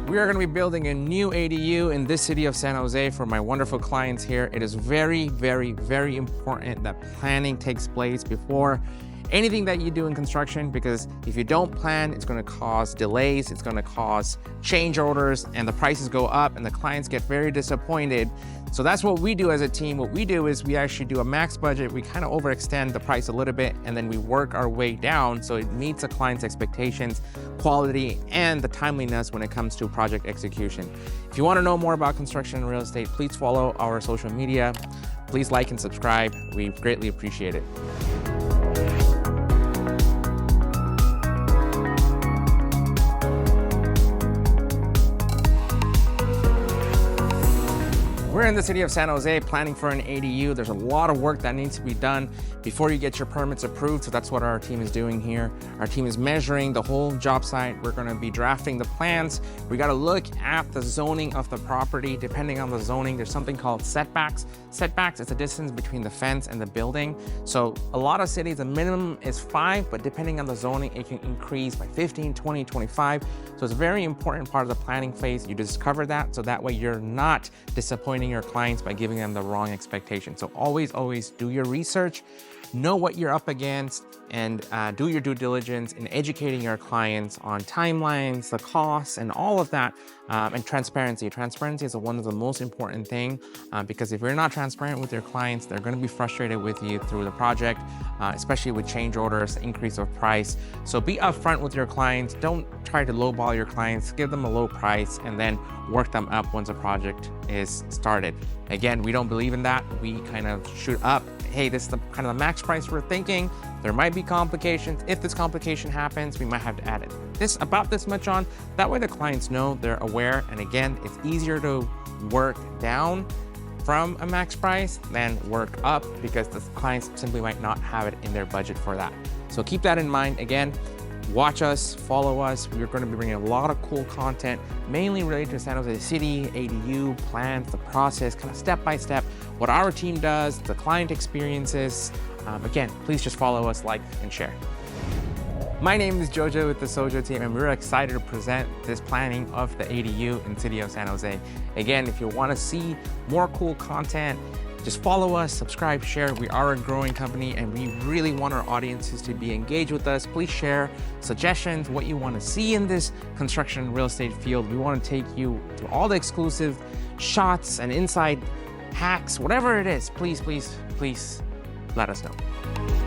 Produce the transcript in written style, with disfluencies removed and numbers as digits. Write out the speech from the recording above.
We are going to be building a new ADU in this city of San Jose for my wonderful clients here. It is very, very, very important that planning takes place before anything that you do in construction, because if you don't plan, it's going to cause delays, it's going to cause change orders, and the prices go up and the clients get very disappointed. So that's what we do as a team. What we do is we actually do a max budget. We kind of overextend the price a little bit, and then we work our way down so it meets the client's expectations, quality, and the timeliness when it comes to project execution. If you want to know more about construction and real estate, please follow our social media. Please like and subscribe. We greatly appreciate it. We're in the city of San Jose planning for an ADU. There's a lot of work that needs to be done before you get your permits approved. So that's what our team is doing here. Our team is measuring the whole job site. We're gonna be drafting the plans. We gotta look at the zoning of the property. Depending on the zoning, there's something called setbacks. Setbacks is the distance between the fence and the building. So a lot of cities, the minimum is 5, but depending on the zoning, it can increase by 15, 20, 25. So it's a very important part of the planning phase. You discover that, so that way you're not disappointing your clients by giving them the wrong expectation. So always do your research, know what you're up against, and do your due diligence in educating your clients on timelines, the costs, and all of that, and transparency. Transparency is one of the most important things, because if you're not transparent with your clients, they're going to be frustrated with you through the project, especially with change orders, increase of price. So be upfront with your clients. Don't try to lowball your clients. Give them a low price and then work them up once a project is started. Again, we don't believe in that. We kind of shoot up. Hey, this is the kind of the max price we're thinking. There might be complications. If this complication happens, we might have to add it about this much on. That way the clients know, they're aware. And again, it's easier to work down from a max price than work up, because the clients simply might not have it in their budget for that. So keep that in mind. Again, watch us, follow us. We're going to be bringing a lot of cool content, mainly related to San Jose City, ADU, plans, the process, kind of step by step, what our team does, the client experiences. Again, please just follow us, like, and share. My name is Jojo with the SOJO team, and we're excited to present this planning of the ADU in the city of San Jose. Again, if you want to see more cool content, just follow us, subscribe, share. We are a growing company, and we really want our audiences to be engaged with us. Please share suggestions, what you want to see in this construction and real estate field. We want to take you to all the exclusive shots and inside hacks, whatever it is. Please let us know.